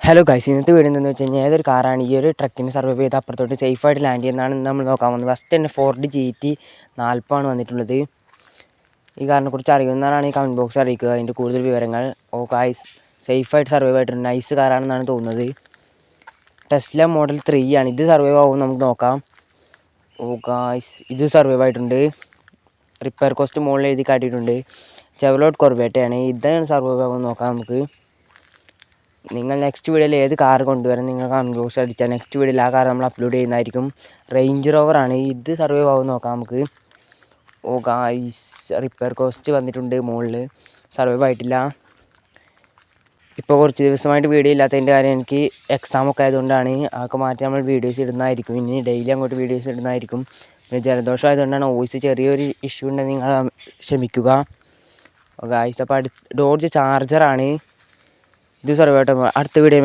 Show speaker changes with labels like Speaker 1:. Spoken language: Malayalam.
Speaker 1: ഹലോ ഗൈസ്, ഇന്നത്തെ വീഡിയോ എന്താണെന്ന് വെച്ച് കഴിഞ്ഞാൽ ഏതൊരു കാറാണ് ഈ ഒരു ട്രക്കിന് സർവൈവ് ചെയ്ത് അപ്പുറത്തോട്ട് സേഫായിട്ട് ലാൻഡ് ചെയ്യുന്നതാണ് നമ്മൾ നോക്കാൻ പോകുന്നത്. ഫസ്റ്റ് തന്നെ ഫോർഡ് GT 40 വന്നിട്ടുള്ളത്. ഈ കാറിനെക്കുറിച്ച് അറിയുന്നവരാണ് ഈ കമൻറ്റ് ബോക്സ് അറിയിക്കുക അതിൻ്റെ കൂടുതൽ വിവരങ്ങൾ. ഗൈസ്, സേഫായിട്ട് സർവൈവ് ആയിട്ടുണ്ട്. നൈസ് കാറാണെന്നാണ് തോന്നുന്നത്. ടെസ്ല മോഡൽ 3 ആണ്. ഇത് സർവൈവ് ആവും നമുക്ക് നോക്കാം. ഗൈസ്, ഇത് സർവൈവ് ആയിട്ടുണ്ട്. റിപ്പയർ കോസ്റ്റ് മുകളിൽ എഴുതി കാട്ടിയിട്ടുണ്ട്. ചെവലോട്ട് കൊർബേറ്റയാണ്. ഇതാണ് സർവൈവ് ആവുമെന്ന് നോക്കാം നമുക്ക്. നിങ്ങൾ നെക്സ്റ്റ് വീഡിയോയിൽ ഏത് കാർ കൊണ്ടുവരാൻ നിങ്ങൾ കമൻറ്റ് ബോക്സ് അടിച്ചാൽ നെക്സ്റ്റ് വീഡിയോയിൽ ആ കാർ നമ്മൾ അപ്ലോഡ് ചെയ്യുന്നതായിരിക്കും. റേഞ്ച് റോവറാണ്. ഇത് സർവൈവ് ആവുമെന്ന് നോക്കാം നമുക്ക്. ഗായ്സ്, റിപ്പയർ കോസ്റ്റ് വന്നിട്ടുണ്ട് മുകളിൽ. സർവൈവ് ആയിട്ടില്ല. ഇപ്പോൾ കുറച്ച് ദിവസമായിട്ട് വീഡിയോ ഇല്ലാത്തതിൻ്റെ കാര്യം എനിക്ക് എക്സാമൊക്കെ ആയതുകൊണ്ടാണ്. അതൊക്കെ മാറ്റി നമ്മൾ വീഡിയോസ് ഇടുന്നതായിരിക്കും. ഇനി ഡെയിലി അങ്ങോട്ട് വീഡിയോസ് ഇടുന്നതായിരിക്കും. പിന്നെ ജലദോഷം ആയതുകൊണ്ടാണ് വോയിസ് ചെറിയൊരു ഇഷ്യൂ ഉണ്ടെന്ന് നിങ്ങൾ ക്ഷമിക്കുക. ഗായ്സ്, അപ്പോൾ ഡോഡ്ജ് ചാർജറാണ്. ഇത് സർവൈവ് ആയിട്ട് അടുത്ത വീഡിയോ